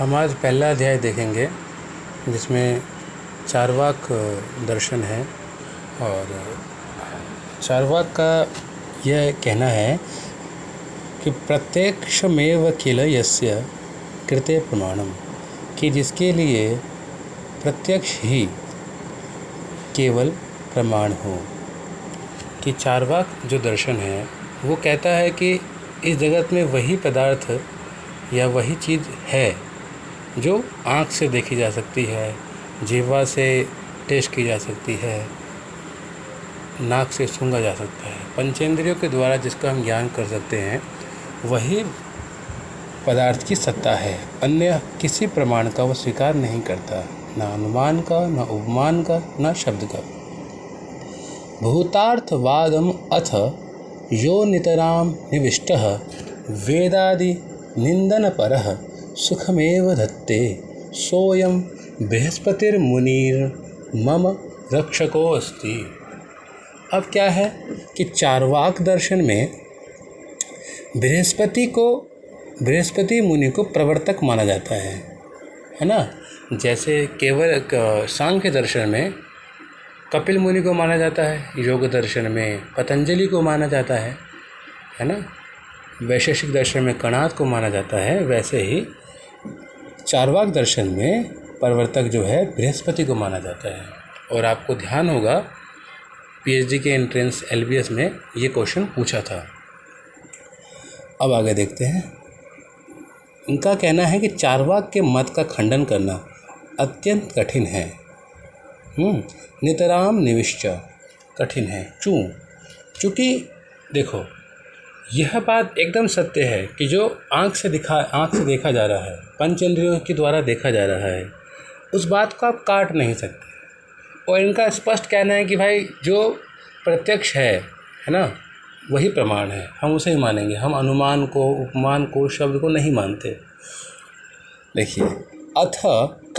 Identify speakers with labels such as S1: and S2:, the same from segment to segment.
S1: हम आज पहला अध्याय देखेंगे जिसमें चार्वाक दर्शन है। और चार्वाक का यह कहना है कि प्रत्यक्षमेव किल यस्य कृते प्रमाणम, कि जिसके लिए प्रत्यक्ष ही केवल प्रमाण हो। कि चार्वाक जो दर्शन है वो कहता है कि इस जगत में वही पदार्थ या वही चीज़ है जो आँख से देखी जा सकती है, जिह्वा से टेस्ट की जा सकती है, नाक से सूंघा जा सकता है, पंचेंद्रियों के द्वारा जिसका हम ज्ञान कर सकते हैं, वही पदार्थ की सत्ता है। अन्य किसी प्रमाण का वो स्वीकार नहीं करता, ना अनुमान का, ना उपमान का, ना शब्द का। भूतार्थवादम अथ यो नितराम निविष्टः वेदादि निंदनपरः सुखमेव धत्ते सोयम बृहस्पतिर्मुनिर्मम रक्षको अस्ति। अब क्या है कि चार्वाक दर्शन में बृहस्पति मुनि को प्रवर्तक माना जाता है ना। जैसे केवल सांख्य दर्शन में कपिल मुनि को माना जाता है, योग दर्शन में पतंजलि को माना जाता है ना, वैशेषिक दर्शन में कणाद को माना जाता है, वैसे ही चार्वाक दर्शन में प्रवर्तक जो है बृहस्पति को माना जाता है। और आपको ध्यान होगा पीएचडी के एंट्रेंस एलबीएस में ये क्वेश्चन पूछा था। अब आगे देखते हैं। इनका कहना है कि चार्वाक के मत का खंडन करना अत्यंत कठिन है। नितराम निविष्ट कठिन है। चूँकि देखो यह बात एकदम सत्य है कि जो आँख से देखा जा रहा है, पंचेंद्रियों के द्वारा देखा जा रहा है, उस बात को आप काट नहीं सकते। और इनका स्पष्ट कहना है कि भाई जो प्रत्यक्ष है ना, वही प्रमाण है, हम उसे ही मानेंगे, हम अनुमान को, उपमान को, शब्द को नहीं मानते। देखिए, अथ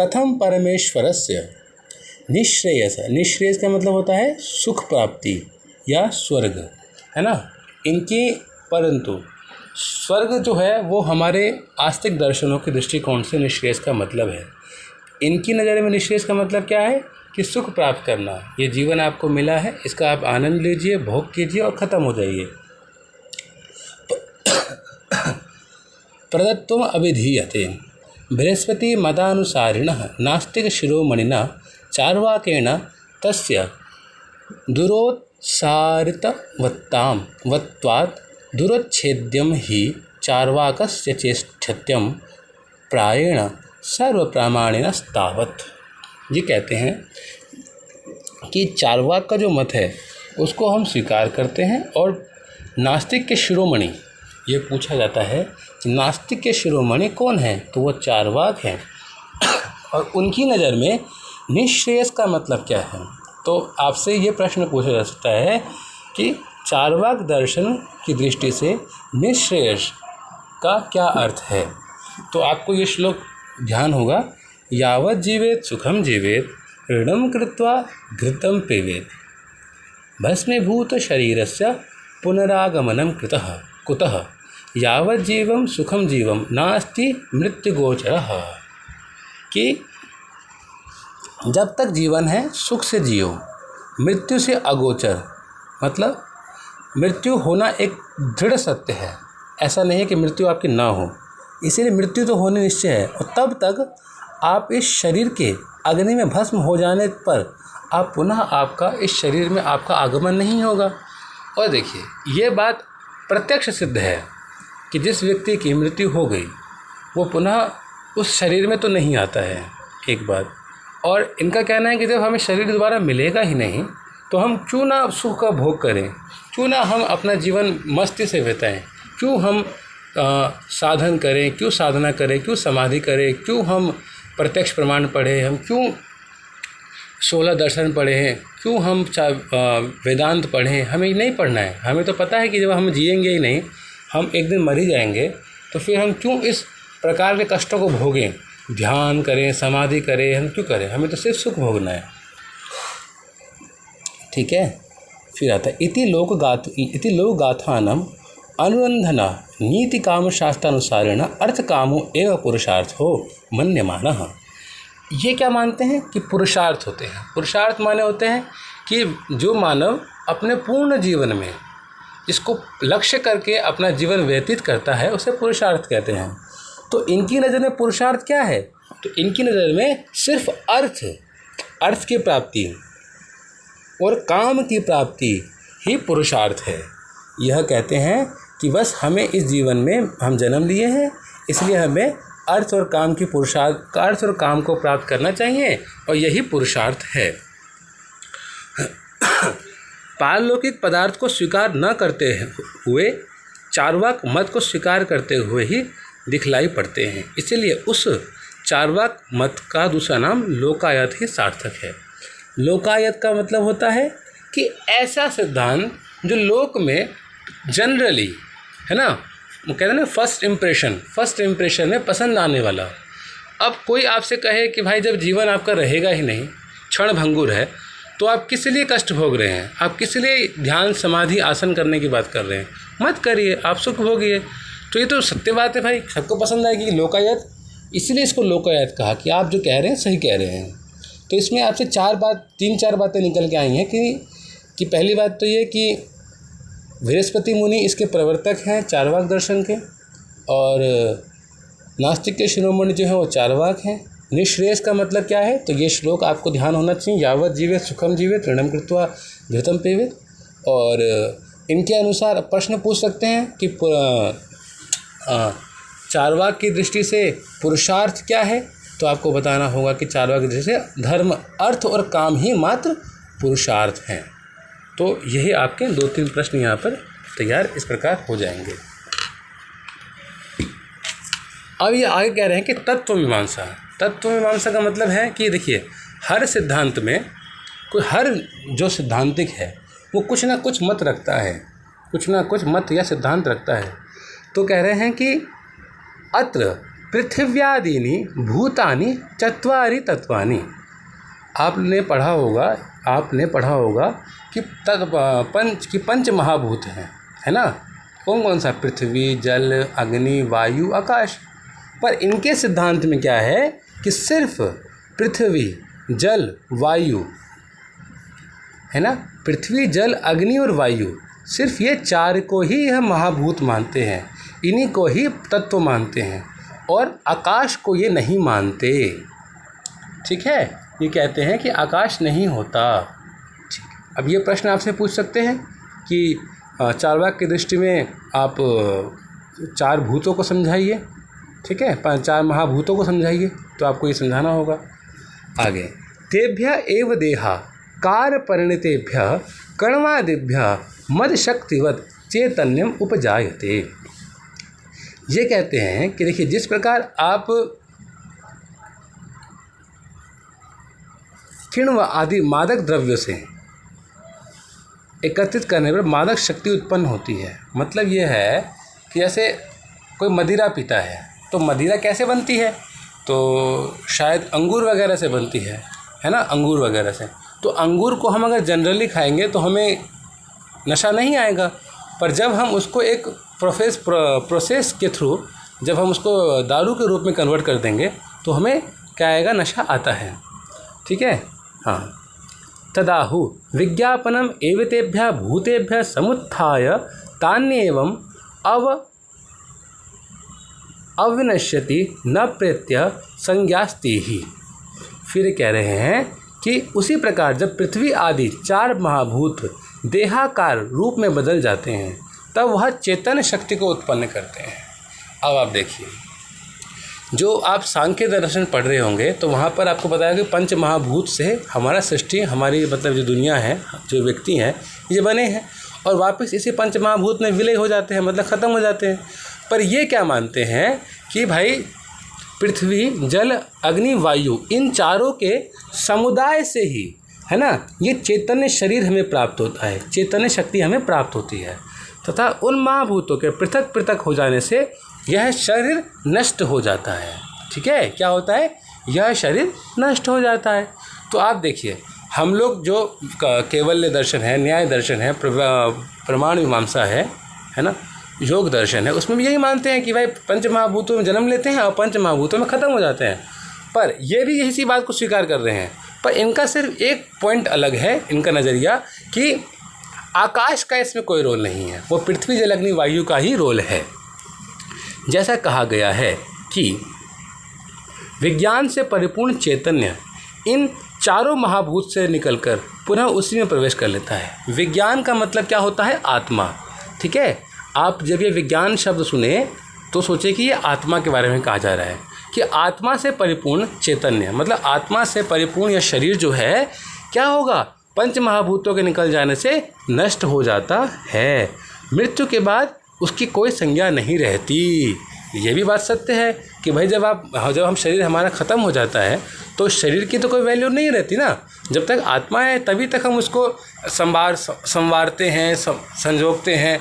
S1: कथम परमेश्वरस्य निःश्रेयस का मतलब होता है सुख प्राप्ति या स्वर्ग, है ना। इनकी परंतु स्वर्ग जो है वो हमारे आस्तिक दर्शनों के दृष्टिकोण से निःश्रेयस का मतलब है। इनकी नज़र में निःश्रेयस का मतलब क्या है कि सुख प्राप्त करना। ये जीवन आपको मिला है, इसका आप आनंद लीजिए, भोग कीजिए और ख़त्म हो जाइए। प्रदत्तम अभिधीयते बृहस्पति मतानुसारिणः नास्तिक शिरोमणिना चार्वाकेण तस्य दुरोत्सारितवत्वात् दुरोच्छेद्यम ही चार्वाकस्य चेष्ठत्यम प्रायेण सर्वप्रामाणिनस्तावत्। ये कहते हैं कि चार्वाक का जो मत है उसको हम स्वीकार करते हैं। और नास्तिक के शिरोमणि, ये पूछा जाता है कि नास्तिक के शिरोमणि कौन है, तो वो चार्वाक हैं। और उनकी नज़र में निःश्रेयस का मतलब क्या है। तो आपसे ये प्रश्न पूछा जा सकता है कि चार्वाक दर्शन की दृष्टि से निःश्रेयस का क्या अर्थ है। तो आपको ये श्लोक ध्यान होगा, यावत् जीवेत सुखम जीवेत ऋणम कृत्वा घृतं पिबेत भस्मीभूत शरीरस्य पुनरागमनं कुतः यावत् जीवं सुखम जीवम नास्ति मृत्युगोचरः। कि जब तक जीवन है सुख से जियो, मृत्यु से अगोचर, मतलब मृत्यु होना एक दृढ़ सत्य है। ऐसा नहीं है कि मृत्यु आपकी ना हो, इसीलिए मृत्यु तो होने निश्चय है। और तब तक आप इस शरीर के अग्नि में भस्म हो जाने पर आप पुनः आपका इस शरीर में आपका आगमन नहीं होगा। और देखिए ये बात प्रत्यक्ष सिद्ध है कि जिस व्यक्ति की मृत्यु हो गई वो पुनः उस शरीर में तो नहीं आता है, एक बात। और इनका कहना है कि जब हमें शरीर दोबारा मिलेगा ही नहीं तो हम क्यों ना सुख का भोग करें, क्यों ना हम अपना जीवन मस्ती से बिताएं, क्यों हम साधन करें, क्यों साधना करें, क्यों समाधि करें, क्यों हम प्रत्यक्ष प्रमाण पढ़ें, हम क्यों 16 दर्शन पढ़ें, क्यों हम वेदांत पढ़ें। हमें नहीं पढ़ना है। हमें तो पता है कि जब हम जिएंगे ही नहीं, हम एक दिन मर ही जाएंगे, तो फिर हम क्यों इस प्रकार के कष्टों को भोगें, ध्यान करें, समाधि करें, हम क्यों करें। हमें तो सिर्फ सुख भोगना है। ठीक है। फिर आता है इति लोकगाथानम अनुरंधना नीति काम शास्त्रानुसारेण अर्थ कामो एवं पुरुषार्थो मन्यमानः। ये क्या मानते हैं कि पुरुषार्थ होते हैं। पुरुषार्थ माने होते हैं कि जो मानव अपने पूर्ण जीवन में इसको लक्ष्य करके अपना जीवन व्यतीत करता है उसे पुरुषार्थ कहते हैं। तो इनकी नज़र में पुरुषार्थ क्या है? तो इनकी नज़र में सिर्फ अर्थ की प्राप्ति और काम की प्राप्ति ही पुरुषार्थ है। यह कहते हैं कि बस हमें इस जीवन में हम जन्म लिए हैं, इसलिए हमें अर्थ और काम को प्राप्त करना चाहिए और यही पुरुषार्थ है। पारलौकिक पदार्थ को स्वीकार न करते हुए चार्वाक मत को स्वीकार करते हुए ही दिखलाई पड़ते हैं। इसीलिए उस चार्वाक मत का दूसरा नाम लोकायत ही सार्थक है। लोकायत का मतलब होता है कि ऐसा सिद्धांत जो लोक में जनरली, है ना, वो कहते हैं ना फर्स्ट इम्प्रेशन में पसंद आने वाला। अब कोई आपसे कहे कि भाई जब जीवन आपका रहेगा ही नहीं, क्षण भंगुर है, तो आप किस लिए कष्ट भोग रहे हैं, आप किस लिए ध्यान समाधि आसन करने की बात कर रहे हैं, मत करिए, आप सुख भोगिए। तो ये तो सत्य बात है भाई, सबको पसंद आएगी लोकायत, इसलिए इसको लोकायत कहा कि आप जो कह रहे हैं सही कह रहे हैं। तो इसमें आपसे 3-4 बातें निकल के आई हैं कि पहली बात तो ये कि बृहस्पति मुनि इसके प्रवर्तक हैं चार्वाक दर्शन के, और नास्तिक के शिरोमणि जो है वो चार्वाक हैं। निःश्रेयस का मतलब क्या है? तो ये श्लोक आपको ध्यान होना चाहिए, यावत जीवेत सुखम जीवेत ऋणम कृत्वा घृतम पेवेत। और इनके अनुसार प्रश्न पूछ सकते हैं कि चार्वाक की दृष्टि से पुरुषार्थ क्या है, तो आपको बताना होगा कि चार्वाक की दृष्टि से धर्म, अर्थ और काम ही मात्र पुरुषार्थ हैं। तो यही आपके 2-3 प्रश्न यहाँ पर तैयार इस प्रकार हो जाएंगे। अब ये आगे कह रहे हैं कि तत्व मीमांसा का मतलब है कि देखिए हर सिद्धांत में हर जो सिद्धांतिक है वो कुछ ना कुछ मत रखता है, कुछ ना कुछ मत या सिद्धांत रखता है। तो कह रहे हैं कि अत्र पृथिव्यादीनि भूतानि चत्वारि तत्वानि। आपने पढ़ा होगा कि पंच महाभूत हैं, है ना, कौन कौन सा? पृथ्वी, जल, अग्नि, वायु, आकाश। पर इनके सिद्धांत में क्या है कि सिर्फ पृथ्वी, जल, वायु, है ना, पृथ्वी, जल, अग्नि और वायु, सिर्फ ये 4 को ही यह महाभूत मानते हैं, इन्हीं को ही तत्व मानते हैं, और आकाश को ये नहीं मानते। ठीक है, ये कहते हैं कि आकाश नहीं होता। ठीक, अब ये प्रश्न आपसे पूछ सकते हैं कि चार्वाक की दृष्टि में आप 4 भूतों को समझाइए, ठीक है, 4 महाभूतों को समझाइए, तो आपको ये समझाना होगा। आगे तेभ्य एव देहा कार परिणतेभ्य कर्मादिभ्य मद शक्तिवत चैतन्यम उपजायते। ये कहते हैं कि देखिए जिस प्रकार आप किण्व आदि मादक द्रव्यों से एकत्रित करने पर मादक शक्ति उत्पन्न होती है। मतलब ये है कि जैसे कोई मदिरा पीता है तो मदिरा कैसे बनती है? तो शायद अंगूर वगैरह से बनती है ना, अंगूर वगैरह से। तो अंगूर को हम अगर जनरली खाएंगे तो हमें नशा नहीं आएगा, पर जब हम उसको एक प्रोसेस के थ्रू जब हम उसको दारू के रूप में कन्वर्ट कर देंगे तो हमें क्या आएगा? नशा आता है। ठीक है, हाँ। तदाहु विज्ञापनम एवतेभ्यः भूतेभ्यः समुत्थाय तान्येवम् अविनश्यति न प्रेत्य संज्ञास्ति ही। फिर कह रहे हैं कि उसी प्रकार जब पृथ्वी आदि 4 महाभूत देहाकार रूप में बदल जाते हैं तब वह चेतन शक्ति को उत्पन्न करते हैं। अब आप देखिए, जो आप सांख्य दर्शन पढ़ रहे होंगे तो वहाँ पर आपको बताया कि 5 महाभूत से हमारा सृष्टि, हमारी मतलब जो दुनिया है, जो व्यक्ति हैं, ये बने हैं और वापस इसी 5 महाभूत में विलय हो जाते हैं, मतलब ख़त्म हो जाते हैं। पर ये क्या मानते हैं कि भाई पृथ्वी, जल, अग्नि, वायु, इन 4 के समुदाय से ही, है ना, ये चैतन्य शरीर हमें प्राप्त होता है, चैतन्य शक्ति हमें प्राप्त होती है, तथा उन महाभूतों के पृथक पृथक हो जाने से यह शरीर नष्ट हो जाता है। ठीक है, क्या होता है? यह शरीर नष्ट हो जाता है। तो आप देखिए, हम लोग जो कैवल्य दर्शन है, न्याय दर्शन है, प्रमाण मीमांसा है ना, योग दर्शन है उसमें भी यही मानते हैं कि भाई पंच महाभूतों में जन्म लेते हैं और पंच महाभूतों में ख़त्म हो जाते हैं। पर ये भी इसी बात को स्वीकार कर रहे हैं, पर इनका सिर्फ एक पॉइंट अलग है, इनका नज़रिया कि आकाश का इसमें कोई रोल नहीं है, वो पृथ्वी जल अग्नि वायु का ही रोल है। जैसा कहा गया है कि विज्ञान से परिपूर्ण चैतन्य इन चारों महाभूत से निकलकर पुनः उसी में प्रवेश कर लेता है। विज्ञान का मतलब क्या होता है? आत्मा। ठीक है, आप जब ये विज्ञान शब्द सुने तो सोचे कि ये आत्मा के बारे में कहा जा रहा है कि आत्मा से परिपूर्ण चैतन्य, मतलब आत्मा से परिपूर्ण यह शरीर जो है क्या होगा? पंच महाभूतों के निकल जाने से नष्ट हो जाता है। मृत्यु के बाद उसकी कोई संज्ञा नहीं रहती। ये भी बात सत्य है कि भाई जब हम शरीर हमारा ख़त्म हो जाता है तो शरीर की तो कोई वैल्यू नहीं रहती ना। जब तक आत्मा है तभी तक हम उसको संवारते हैं, संजोगते हैं,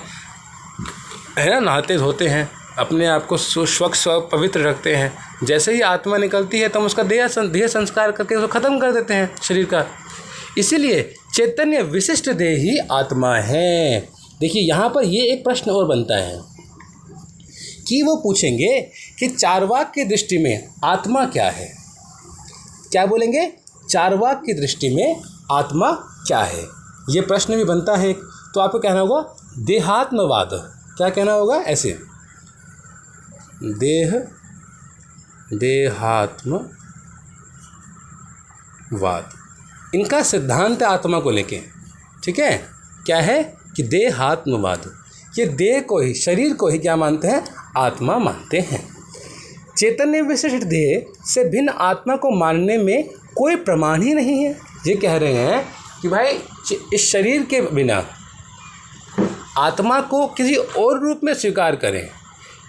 S1: है ना, नहाते धोते हैं, अपने आप को स्वच्छ पवित्र रखते हैं। जैसे ही आत्मा निकलती है तो हम उसका देह संस्कार करके उसको ख़त्म कर देते हैं शरीर का। इसीलिए चैतन्य विशिष्ट देह ही आत्मा है। देखिए यहाँ पर ये एक प्रश्न और बनता है कि वो पूछेंगे कि चार्वाक की दृष्टि में आत्मा क्या है? क्या बोलेंगे? चार्वाक की दृष्टि में आत्मा क्या है? ये प्रश्न भी बनता है। तो आपको कहना होगा देहात्मवाद। क्या कहना होगा? ऐसे देहात्मवाद, इनका सिद्धांत है आत्मा को लेके। ठीक है, क्या है कि देहात्मवाद, ये देह को ही, शरीर को ही क्या मानते हैं? आत्मा मानते हैं। चैतन्य विशिष्ट देह से भिन्न आत्मा को मानने में कोई प्रमाण ही नहीं है। ये कह रहे हैं कि भाई इस शरीर के बिना आत्मा को किसी और रूप में स्वीकार करें,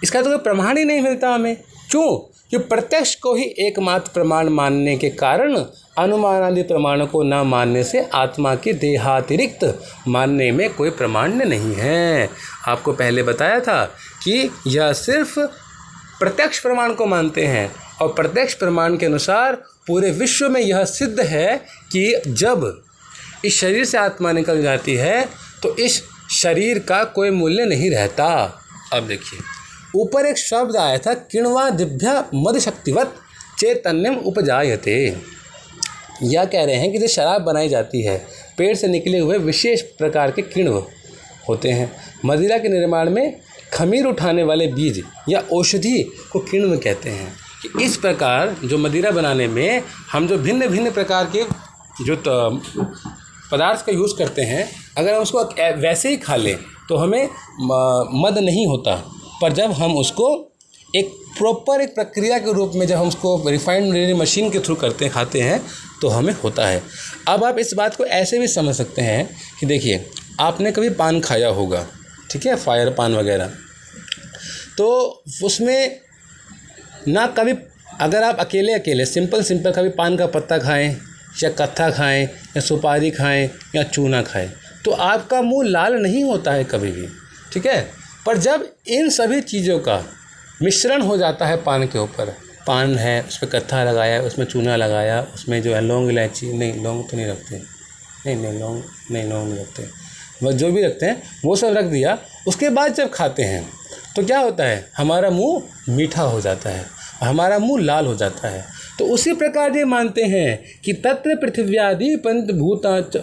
S1: इसका तो कोई प्रमाण ही नहीं मिलता हमें। क्यों? कि प्रत्यक्ष को ही एकमात्र प्रमाण मानने के कारण अनुमान आदि प्रमाणों को न मानने से आत्मा के देहातिरिक्त मानने में कोई प्रमाण नहीं है। आपको पहले बताया था कि यह सिर्फ प्रत्यक्ष प्रमाण को मानते हैं और प्रत्यक्ष प्रमाण के अनुसार पूरे विश्व में यह सिद्ध है कि जब इस शरीर से आत्मा निकल जाती है तो इस शरीर का कोई मूल्य नहीं रहता। अब देखिए ऊपर एक शब्द आया था किण्वा दिव्या मद शक्तिवत चैतन्यम उपजायते। यह कह रहे हैं कि जो शराब बनाई जाती है पेड़ से निकले हुए विशेष प्रकार के किण्व होते हैं। मदिरा के निर्माण में खमीर उठाने वाले बीज या औषधि को किण्व कहते हैं। कि इस प्रकार जो मदिरा बनाने में हम जो भिन्न भिन्न प्रकार के जो पदार्थ का यूज़ करते हैं, अगर हम उसको वैसे ही खा लें तो हमें मद नहीं होता, पर जब हम उसको एक प्रॉपर एक प्रक्रिया के रूप में जब हम उसको रिफाइंड मशीन के थ्रू करते हैं, खाते हैं, तो हमें होता है। अब आप इस बात को ऐसे भी समझ सकते हैं कि देखिए आपने कभी पान खाया होगा, ठीक है, फायर पान वगैरह, तो उसमें ना कभी अगर आप अकेले सिंपल कभी पान का पत्ता खाएं या कत्था खाएं या सुपारी खाएं या चूना खाएं तो आपका मुंह लाल नहीं होता है कभी भी, ठीक है। पर जब इन सभी चीज़ों का मिश्रण हो जाता है पान के ऊपर, पान है उस पर कत्था लगाया, उसमें चूना लगाया, उसमें जो है लौंग इलायची, नहीं लौंग तो नहीं रखते, नहीं लौंग नहीं रखते, बस जो भी रखते हैं वो सब रख दिया, उसके बाद जब खाते हैं तो क्या होता है, हमारा मुंह मीठा हो जाता है, हमारा मुंह लाल हो जाता है। तो उसी प्रकार ये मानते हैं कि तत्र पृथिव्यादि पंच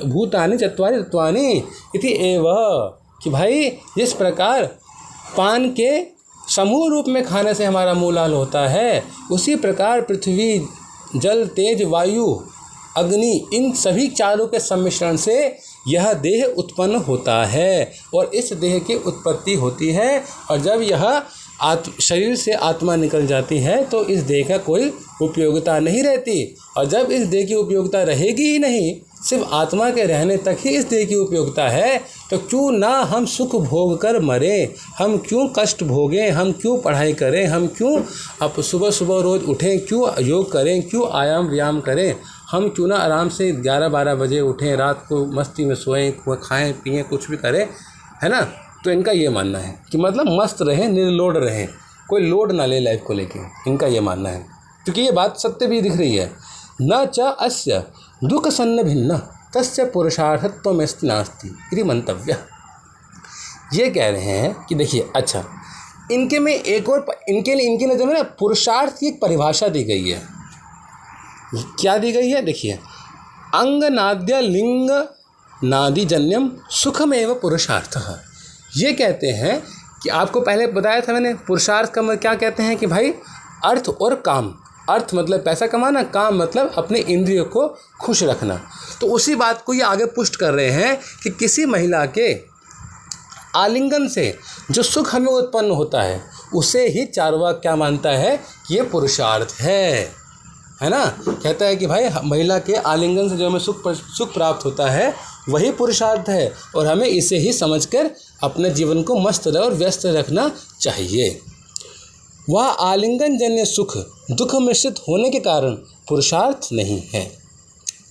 S1: भूतानि चत्वारि तत्वानि इति एव, कि भाई जिस प्रकार पान के समूह रूप में खाने से हमारा मुंह लाल होता है, उसी प्रकार पृथ्वी, जल, तेज, वायु, अग्नि, इन सभी चारों के सम्मिश्रण से यह देह उत्पन्न होता है और इस देह की उत्पत्ति होती है। और जब यह शरीर से आत्मा निकल जाती है तो इस देह का कोई उपयोगिता नहीं रहती, और जब इस देह की उपयोगिता रहेगी ही नहीं, सिर्फ आत्मा के रहने तक ही इस देह की उपयोगिता है, तो क्यों ना हम सुख भोग कर मरें, हम क्यों कष्ट भोगें, हम क्यों पढ़ाई करें, हम क्यों अब सुबह सुबह रोज़ उठें, क्यों योग करें, क्यों आयाम व्यायाम करें, हम क्यों ना आराम से 11-12 बजे उठें, रात को मस्ती में सोएं, खाएं पिएं, कुछ भी करें, है ना। तो इनका ये मानना है कि मतलब मस्त रहें, निर्लोड रहें, कोई लोड ना ले लाइफ को लेके, इनका ये मानना है। क्योंकि ये बात सत्य भी दिख रही है, न च अस्य दुख सन्न भिन्न तस्य पुरुषार्थत्वमेस्ति नास्ति इति मंतव्य। ये कह रहे हैं कि देखिए अच्छा, इनके में एक और इनके लिए जो है ना पुरुषार्थ की एक परिभाषा दी गई है। क्या दी गई है? देखिए, अंग नाद्य लिंग नादिजन्यम सुखमेव पुरुषार्थः। ये कहते हैं कि आपको पहले बताया था मैंने, पुरुषार्थ का क्या कहते हैं कि भाई अर्थ और काम। अर्थ मतलब पैसा कमाना, काम मतलब अपने इंद्रियों को खुश रखना। तो उसी बात को ये आगे पुष्ट कर रहे हैं कि किसी महिला के आलिंगन से जो सुख हमें उत्पन्न होता है उसे ही चार्वाक क्या मानता है कि ये पुरुषार्थ है ना। कहता है कि भाई महिला के आलिंगन से जो हमें सुख प्राप्त होता है वही पुरुषार्थ है, और हमें इसे ही समझकर अपने जीवन को मस्त और व्यस्त रखना चाहिए। वह आलिंगन जन्य सुख दुख मिश्रित होने के कारण पुरुषार्थ नहीं है,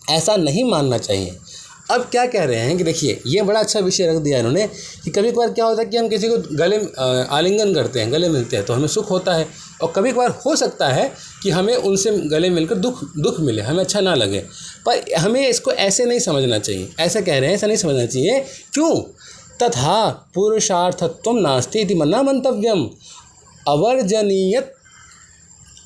S1: ऐसा नहीं मानना चाहिए। अब क्या कह रहे हैं कि देखिए, ये बड़ा अच्छा विषय रख दिया इन्होंने कि कभी कभार क्या होता है कि हम किसी को गले आलिंगन करते हैं, गले मिलते हैं तो हमें सुख होता है, और कभी कभार हो सकता है कि हमें उनसे गले मिलकर दुख मिले, हमें अच्छा ना लगे। पर हमें इसको ऐसे नहीं समझना चाहिए। ऐसा कह रहे हैं, ऐसा नहीं समझना चाहिए। क्यों? तथा पुरुषार्थत्वं नास्ति इति न मंतव्यम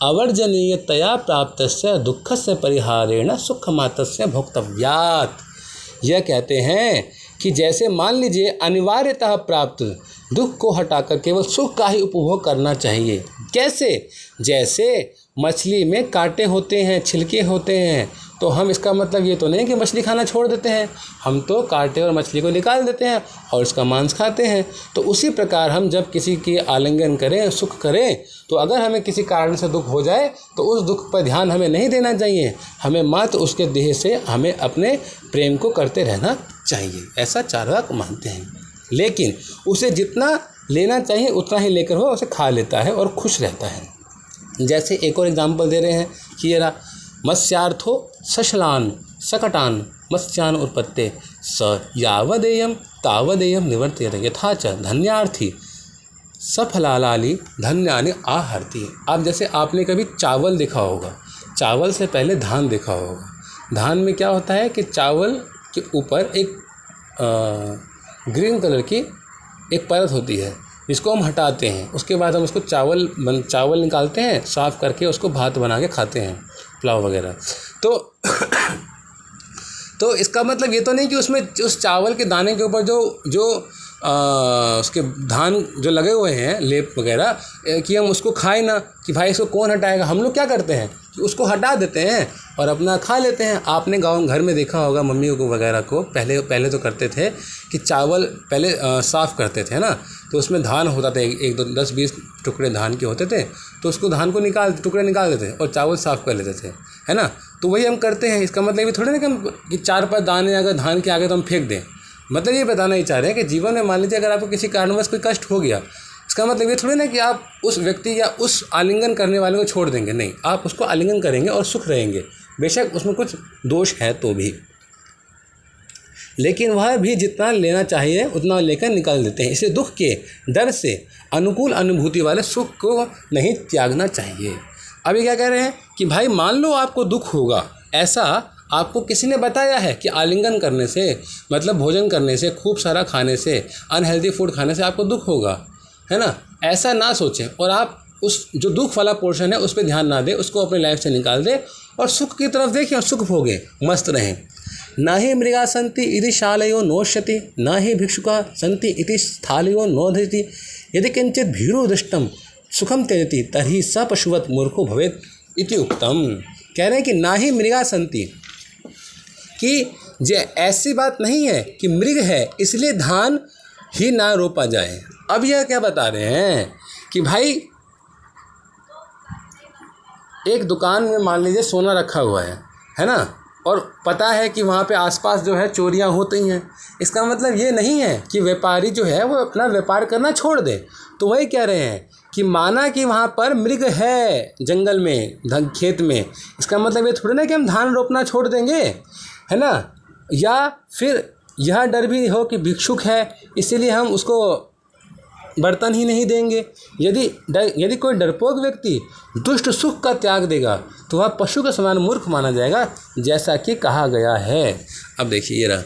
S1: अवर्जनीयतया प्राप्तस्य दुःखस्य परिहारेण सुखमात्रस्य भोक्तव्यात्। यह कहते हैं कि जैसे मान लीजिए अनिवार्यतः प्राप्त दुख को हटाकर केवल सुख का ही उपभोग करना चाहिए। कैसे? जैसे मछली में कांटे होते हैं, छिलके होते हैं, तो हम इसका मतलब ये तो नहीं कि मछली खाना छोड़ देते हैं, हम तो कांटे और मछली को निकाल देते हैं और इसका मांस खाते हैं। तो उसी प्रकार हम जब किसी की आलिंगन करें, सुख करें, तो अगर हमें किसी कारण से दुख हो जाए तो उस दुख पर ध्यान हमें नहीं देना चाहिए, हमें मात्र उसके देह से हमें अपने प्रेम को करते रहना चाहिए। ऐसा चार्वाक मानते हैं। लेकिन उसे जितना लेना चाहिए उतना ही लेकर वो उसे खा लेता है और खुश रहता है। जैसे एक और एग्जाम्पल दे रहे हैं कि ये रहा, मत्स्यार्थो सशलान सकटान मत्स्यान उत्पत्ते स यावदेयम तावदेयम निवर्त्यते यथा च धन्यार्थी सफलालाली धन्यानि आहर्ति। अब जैसे आपने कभी चावल देखा होगा, चावल से पहले धान देखा होगा। धान में क्या होता है कि चावल के ऊपर एक ग्रीन कलर की एक परत होती है जिसको हम हटाते हैं। उसके बाद हम उसको चावल निकालते हैं, साफ़ करके उसको भात बना के खाते हैं, पुलाव वगैरह। तो इसका मतलब ये तो नहीं कि उसमें उस चावल के दाने के ऊपर जो उसके धान जो लगे हुए हैं लेप वगैरह, कि हम उसको खाएं ना, कि भाई इसको कौन हटाएगा। हम लोग क्या करते हैं कि उसको हटा देते हैं और अपना खा लेते हैं। आपने गाँव घर में देखा होगा मम्मियों को वगैरह को पहले तो करते थे कि चावल पहले साफ़ करते थे ना, तो उसमें धान होता था, एक दो 10-20 टुकड़े धान के होते थे, तो उसको धान को टुकड़े निकाल देते और चावल साफ़ कर लेते थे, है ना। तो वही हम करते हैं। इसका मतलब ये थोड़ी ना कि 4-5 दाने अगर धान के आगे तो हम फेंक दें। मतलब ये बताना ही चाह रहे हैं कि जीवन में मान लीजिए अगर आपको किसी कारणवश कोई कष्ट हो गया, इसका मतलब ये थोड़ी ना कि आप उस व्यक्ति या उस आलिंगन करने वाले को छोड़ देंगे। नहीं, आप उसको आलिंगन करेंगे और सुख रहेंगे, बेशक उसमें कुछ दोष है तो भी, लेकिन वह भी जितना लेना चाहिए उतना लेकर निकाल देते हैं। इसे दुख के डर से अनुकूल अनुभूति वाले सुख को नहीं त्यागना चाहिए। अभी क्या कह रहे हैं कि भाई मान लो आपको दुख होगा, ऐसा आपको किसी ने बताया है कि आलिंगन करने से, मतलब भोजन करने से, खूब सारा खाने से, अनहेल्दी फूड खाने से आपको दुख होगा, है ना। ऐसा ना सोचें और आप उस जो दुख वाला पोर्शन है उस पर ध्यान ना दें, उसको अपने लाइफ से निकाल दें और सुख की तरफ देखें और सुख भोगें, मस्त रहें। न ही मृगा सन्ति इति शालयो नोष्यति, न ही भिक्षुका सन्ति इति स्थालयो नोधयति, यदि किंचित भीरु दृष्टम सुखम त्यजति तर्हि स पशुवत मूर्खो भवेत् इति उक्तम। कह रहे हैं कि ना ही मृगा सन्ति, कि ऐसी बात नहीं है कि मृग है इसलिए धान ही ना रोपा जाए। अब यह क्या बता रहे हैं कि भाई एक दुकान में मान लीजिए सोना रखा हुआ है ना, और पता है कि वहाँ पे आसपास जो है चोरियाँ होती हैं। इसका मतलब ये नहीं है कि व्यापारी जो है वो अपना व्यापार करना छोड़ दे। तो वही कह रहे हैं कि माना कि वहाँ पर मृग है जंगल में, खेत में, इसका मतलब ये थोड़ी ना कि हम धान रोपना छोड़ देंगे, है ना। या फिर यह डर भी हो कि भिक्षुक है इसीलिए हम उसको बर्तन ही नहीं देंगे। यदि कोई डरपोक व्यक्ति दुष्ट सुख का त्याग देगा तो वह पशु के समान मूर्ख माना जाएगा, जैसा कि कहा गया है। अब देखिए ये रहा,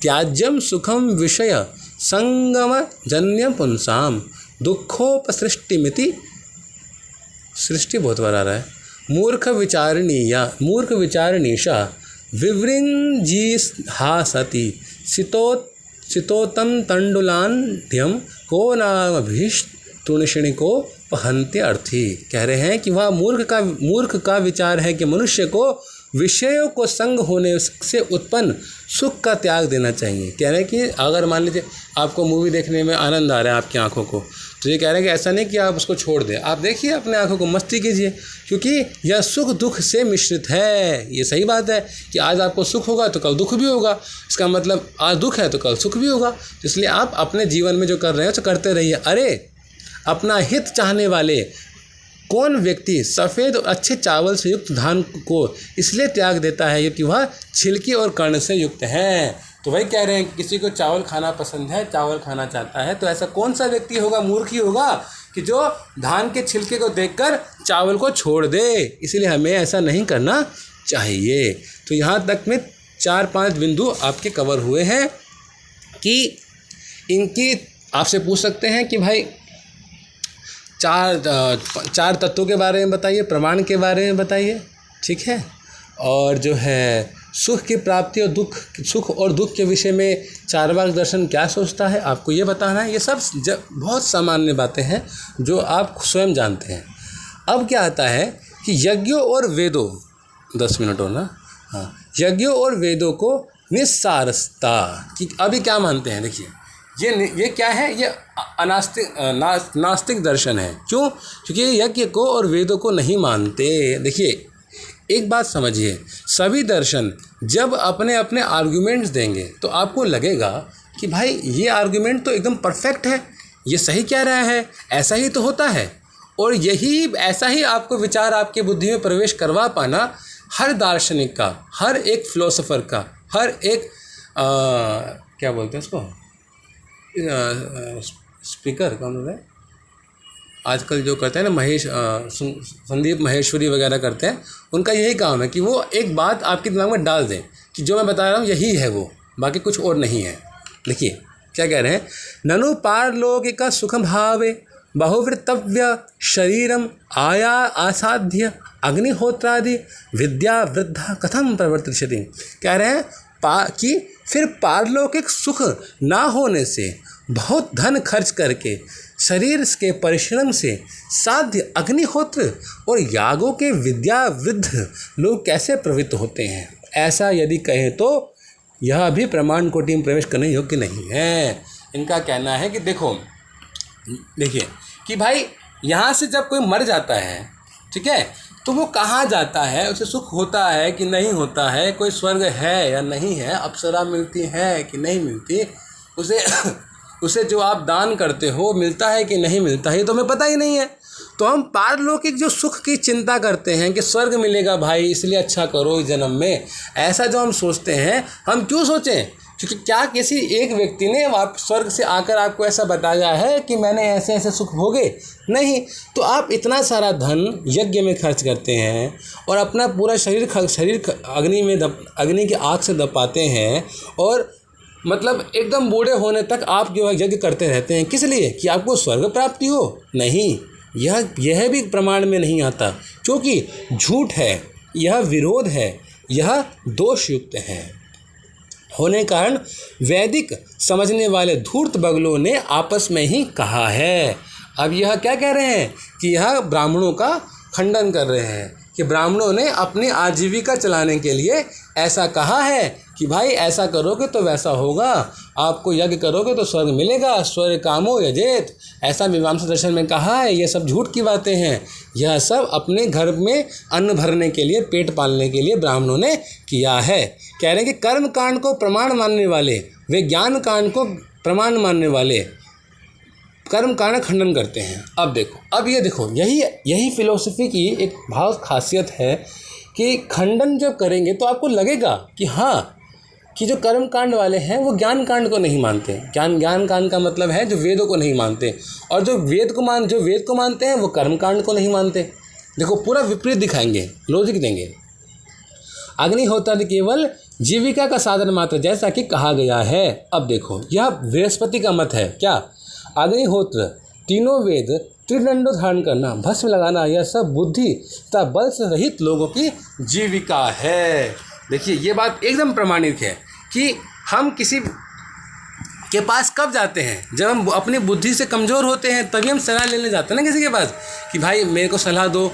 S1: त्याज्यम सुखम विषय संगम जन्य पुंसाम दुखोपसृष्टिमिति, सृष्टि बहुत बार आ रहा है, मूर्ख विचारणीशा विवृंजीहासति सितोतम तंडुलान्ध्यम को नामभिष्टुनिषिणिको पहन्ते अर्थी। कह रहे हैं कि वह मूर्ख का विचार है कि मनुष्य को विषयों को संग होने से उत्पन्न सुख का त्याग देना चाहिए। कह रहे हैं कि अगर मान लीजिए आपको मूवी देखने में आनंद आ रहा है आपकी आंखों को, तो ये कह रहे हैं कि ऐसा नहीं कि आप उसको छोड़ दें, आप देखिए अपने आंखों को, मस्ती कीजिए, क्योंकि यह सुख दुख से मिश्रित है। ये सही बात है कि आज आपको सुख होगा तो कल दुख भी होगा, इसका मतलब आज दुख है तो कल सुख भी होगा। इसलिए आप अपने जीवन में जो कर रहे हैं उसे करते रहिए। अरे अपना हित चाहने वाले कौन व्यक्ति सफ़ेद और अच्छे चावल से युक्त धान को इसलिए त्याग देता है क्योंकि वह छिलके और कर्ण से युक्त है। तो वही कह रहे हैं कि किसी को चावल खाना पसंद है, चावल खाना चाहता है, तो ऐसा कौन सा व्यक्ति होगा, मूर्ख ही होगा कि जो धान के छिलके को देखकर चावल को छोड़ दे। इसलिए हमें ऐसा नहीं करना चाहिए। तो यहाँ तक में 4-5 बिंदु आपके कवर हुए हैं कि इनकी आपसे पूछ सकते हैं कि भाई चार तत्वों के बारे में बताइए, प्रमाण के बारे में बताइए, ठीक है। और जो है सुख की प्राप्ति और सुख और दुख के विषय में चार्वाक दर्शन क्या सोचता है, आपको ये बताना है। ये सब बहुत सामान्य बातें हैं जो आप स्वयं जानते हैं। अब क्या आता है कि यज्ञों और वेदों, 10 मिनट हो ना, हाँ, यज्ञों और वेदों को निस्सारता कि अभी क्या मानते हैं। देखिए ये क्या है, ये नास्तिक दर्शन है। क्यों? क्योंकि यज्ञ को और वेदों को नहीं मानते। देखिए एक बात समझिए, सभी दर्शन जब अपने अपने आर्गुमेंट्स देंगे तो आपको लगेगा कि भाई ये आर्गुमेंट तो एकदम परफेक्ट है, ये सही कह रहा है, ऐसा ही तो होता है। और यही ऐसा ही आपको विचार आपके बुद्धि में प्रवेश करवा पाना हर दार्शनिक का, हर एक फिलोसोफर का, हर एक क्या बोलते हैं उसको, स्पीकर कौन होता है आजकल जो करते हैं ना, संदीप माहेश्वरी वगैरह करते हैं, उनका यही काम है कि वो एक बात आपके दिमाग में डाल दें कि जो मैं बता रहा हूँ यही है वो, बाकी कुछ और नहीं है। देखिए क्या कह रहे हैं, ननु पारलौकिक सुखम भावे बहुवृतव्य शरीरम आया आसाध्य अग्निहोत्रादि विद्या वृद्धा कथम प्रवर्तिष्यति। कह रहे हैं कि फिर पारलौकिक सुख ना होने से बहुत धन खर्च करके शरीर के परिश्रम से साध्य अग्निहोत्र और यागों के विद्या वृद्ध लोग कैसे प्रवृत्त होते हैं। ऐसा यदि कहें तो यह भी प्रमाण कोटि में प्रवेश करने योग्य नहीं है। इनका कहना है कि देखिए कि भाई यहाँ से जब कोई मर जाता है, ठीक है, तो वो कहाँ जाता है, उसे सुख होता है कि नहीं होता है, कोई स्वर्ग है या नहीं है, अप्सरा मिलती है कि नहीं मिलती, उसे जो आप दान करते हो मिलता है कि नहीं मिलता है, तो हमें पता ही नहीं है। तो हम पारलौकिक जो सुख की चिंता करते हैं कि स्वर्ग मिलेगा भाई इसलिए अच्छा करो इस जन्म में, ऐसा जो हम सोचते हैं, हम क्यों सोचें? क्योंकि क्या किसी एक व्यक्ति ने आप स्वर्ग से आकर आपको ऐसा बताया है कि मैंने ऐसे ऐसे सुख भोगे? नहीं। तो आप इतना सारा धन यज्ञ में खर्च करते हैं और अपना पूरा शरीर अग्नि की आग से दबाते हैं और मतलब एकदम बूढ़े होने तक आप जो यज्ञ करते रहते हैं। किस लिए? कि आपको स्वर्ग प्राप्ति हो? नहीं, यह भी प्रमाण में नहीं आता, क्योंकि झूठ है, यह विरोध है, यह दोषयुक्त है। होने कारण वैदिक समझने वाले धूर्त बगलों ने आपस में ही कहा है। अब यह क्या कह रहे हैं कि यह ब्राह्मणों का खंडन कर रहे हैं कि ब्राह्मणों ने अपनी आजीविका चलाने के लिए ऐसा कहा है कि भाई ऐसा करोगे तो वैसा होगा, आपको यज्ञ करोगे तो स्वर्ग मिलेगा, स्वर्ग कामो यजेत, ऐसा मीमांसा दर्शन में कहा है। ये सब झूठ की बातें हैं। यह सब अपने घर में अन्न भरने के लिए, पेट पालने के लिए ब्राह्मणों ने किया है। कह रहे हैं कि कर्म कांड को प्रमाण मानने वाले, वे ज्ञान कांड को प्रमाण मानने वाले कर्म कांड खंडन करते हैं। अब देखो, अब ये देखो, यही फिलोसफी की एक बहुत खासियत है कि खंडन जब करेंगे तो आपको लगेगा कि हाँ, कि जो कर्म कांड वाले हैं वो ज्ञान कांड को नहीं मानते। ज्ञान कांड का मतलब है जो वेदों को नहीं मानते, और जो वेद को मानते हैं वो कर्म कांड को नहीं मानते। देखो पूरा विपरीत दिखाएंगे, लॉजिक देंगे। अग्निहोत्र केवल जीविका का साधन मात्र, जैसा कि कहा गया है। अब देखो, यह बृहस्पति का मत है। क्या? अग्निहोत्र, तीनों वेद, त्रिदंडो धारण करना, भस्म लगाना, यह सब बुद्धि तथा बल से रहित लोगों की जीविका है। देखिए, ये बात एकदम प्रमाणित है कि हम किसी के पास कब जाते हैं? जब हम अपनी बुद्धि से कमज़ोर होते हैं, तभी हम सलाह लेने जाते हैं ना किसी के पास, कि भाई मेरे को सलाह दो,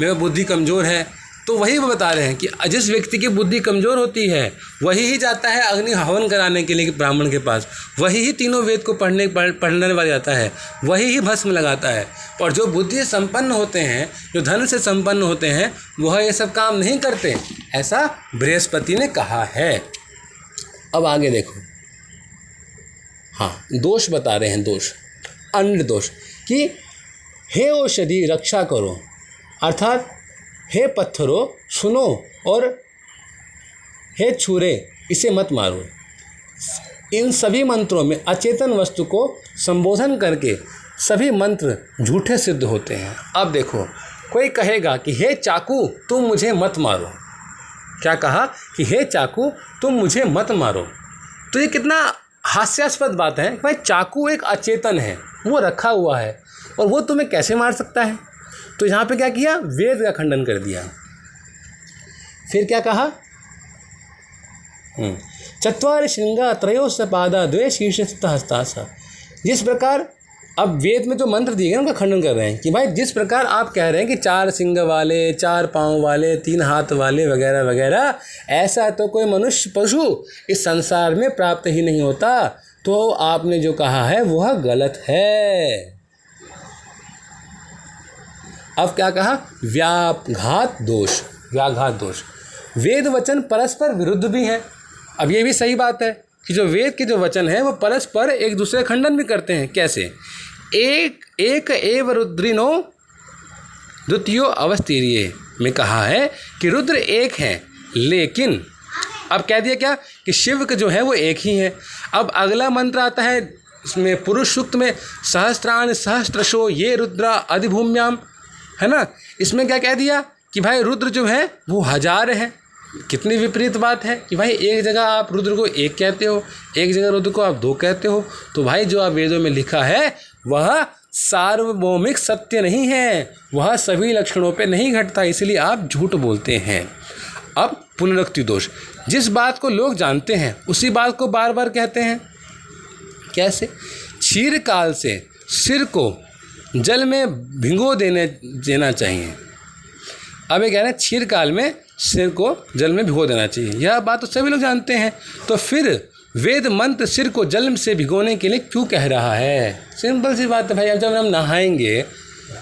S1: मेरी बुद्धि कमज़ोर है। तो वही वो बता रहे हैं कि जिस व्यक्ति की बुद्धि कमज़ोर होती है वही ही जाता है अग्नि हवन कराने के लिए ब्राह्मण के पास, वही ही तीनों वेद को पढ़ने वाला जाता है, वही ही भस्म लगाता है। और जो बुद्धि से संपन्न होते हैं, जो धन से संपन्न होते हैं, वह ये सब काम नहीं करते, ऐसा बृहस्पति ने कहा है। अब आगे देखो, हाँ, दोष बता रहे हैं, दोष, अन्य दोष, कि हे औषधि रक्षा करो, अर्थात हे पत्थरों सुनो, और हे छुरे इसे मत मारो। इन सभी मंत्रों में अचेतन वस्तु को संबोधन करके सभी मंत्र झूठे सिद्ध होते हैं। अब देखो, कोई कहेगा कि हे चाकू तुम मुझे मत मारो। क्या कहा? कि हे चाकू तुम मुझे मत मारो। तो ये कितना हास्यास्पद बात है। भाई चाकू एक अचेतन है, वो रखा हुआ है, और वो तुम्हें कैसे मार सकता है? तो यहाँ पे क्या किया? वेद का खंडन कर दिया। फिर क्या कहा? चत्वारि श्रृंगा त्रयोदश पादा द्वे शीर्षस्थ हस्तासा। जिस प्रकार, अब वेद में जो मंत्र दिए गए उनका खंडन कर रहे हैं कि भाई जिस प्रकार आप कह रहे हैं कि 4 सिंग वाले, 4 पाँव वाले, 3 हाथ वाले वगैरह वगैरह, ऐसा तो कोई मनुष्य पशु इस संसार में प्राप्त ही नहीं होता। तो आपने जो कहा है वह गलत है। अब क्या कहा? व्याघात दोष, व्याघात दोष। वेद वचन परस्पर विरुद्ध भी हैं। अब ये भी सही बात है कि जो वेद के जो वचन हैं वो परस्पर एक दूसरे खंडन भी करते हैं। कैसे? एक एव रुद्रिनो द्वितीयो अवस्थीर्ये में कहा है कि रुद्र एक है, लेकिन अब कह दिया क्या? कि शिव के जो है वो एक ही है। अब अगला मंत्र आता है इसमें पुरुष सूक्त में, सहस्त्राण सहस्त्रशो ये रुद्रा अधिभूम्याम, है ना। इसमें क्या कह दिया कि भाई रुद्र जो है वो 1000 है। कितनी विपरीत बात है कि भाई एक जगह आप रुद्र को 1 कहते हो, एक जगह रुद्र को आप 2 कहते हो। तो भाई जो आप वेदों में लिखा है वह सार्वभौमिक सत्य नहीं है, वह सभी लक्षणों पे नहीं घटता, इसलिए आप झूठ बोलते हैं। अब पुनरुक्ति दोष, जिस बात को लोग जानते हैं उसी बात को बार बार कहते हैं। कैसे? क्षीर काल से सिर को जल में भिगो देना चाहिए। अब ये कह रहे हैं क्षीर काल में सिर को जल में भिगो देना चाहिए, यह बात तो सभी लोग जानते हैं। तो फिर वेद मंत्र सिर को जल से भिगोने के लिए क्यों कह रहा है? सिंपल सी बात है भाई, अब जब हम नहाएंगे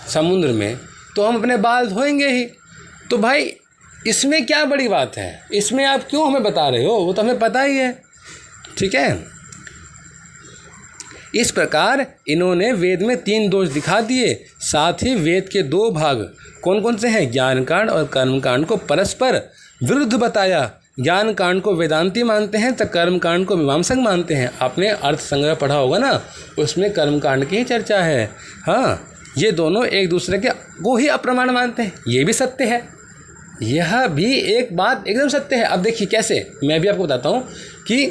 S1: समुद्र में तो हम अपने बाल धोएंगे ही, तो भाई इसमें क्या बड़ी बात है? इसमें आप क्यों हमें बता रहे हो? वो तो हमें पता ही है, ठीक है। इस प्रकार इन्होंने वेद में 3 दोष दिखा दिए, साथ ही वेद के 2 भाग कौन कौन से हैं, ज्ञान कांड और कर्म कांड, को परस्पर विरुद्ध बताया। ज्ञान कांड को वेदांती मानते हैं तो कर्म कांड को मीमांसक मानते हैं। आपने अर्थ संग्रह पढ़ा होगा ना, उसमें कर्म कांड की ही चर्चा है। हाँ, ये दोनों एक दूसरे के को ही अप्रमाण मानते हैं, ये भी सत्य है, यह भी एक बात एकदम सत्य है। अब देखिए कैसे, मैं भी आपको बताता हूँ कि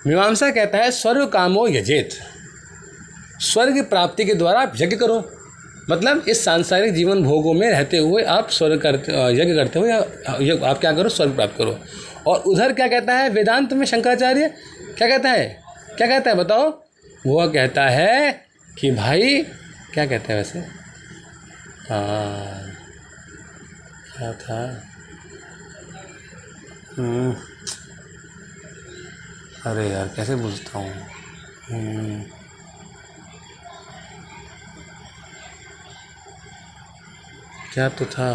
S1: मीमांसा कहता है स्वर्ग कामो यजेत, स्वर्ग प्राप्ति के द्वारा आप यज्ञ करो, मतलब इस सांसारिक जीवन भोगों में रहते हुए आप स्वर्ग करते, यज्ञ करते हो, या आप क्या करो, स्वर्ग प्राप्त करो। और उधर क्या कहता है वेदांत में शंकराचार्य, क्या कहता है, क्या कहता है बताओ? वह कहता है कि भाई, क्या कहता है वैसे, क्या था, अरे यार कैसे पूछता हूँ, क्या तो था,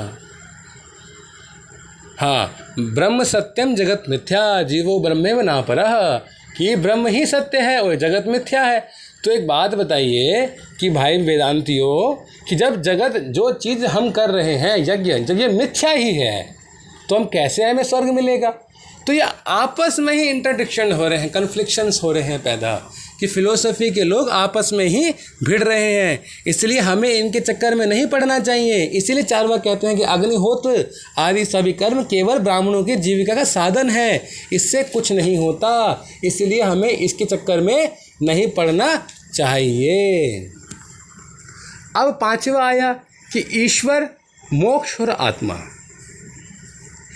S1: हाँ, ब्रह्म सत्यम जगत मिथ्या जीवो ब्रह्मेव नापरः, कि ब्रह्म ही सत्य है और जगत मिथ्या है। तो एक बात बताइए कि भाई वेदांतियों, कि जब जगत जो चीज़ हम कर रहे हैं यज्ञ, जब ये मिथ्या ही है तो हम कैसे हमें स्वर्ग मिलेगा? तो ये आपस में ही इंटरडिक्शन हो रहे हैं, कन्फ्लिक्शंस हो रहे हैं पैदा, कि फ़िलोसफी के लोग आपस में ही भिड़ रहे हैं, इसलिए हमें इनके चक्कर में नहीं पड़ना चाहिए। इसीलिए चार्वाक कहते हैं कि अग्निहोत्र आदि सभी कर्म केवल ब्राह्मणों की जीविका का साधन है, इससे कुछ नहीं होता, इसलिए हमें इसके चक्कर में नहीं पड़ना चाहिए। अब पांचवा आया कि ईश्वर, मोक्ष और आत्मा।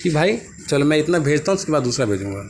S1: कि भाई चलो मैं इतना भेजता हूँ, उसके बाद दूसरा भेजूँगा।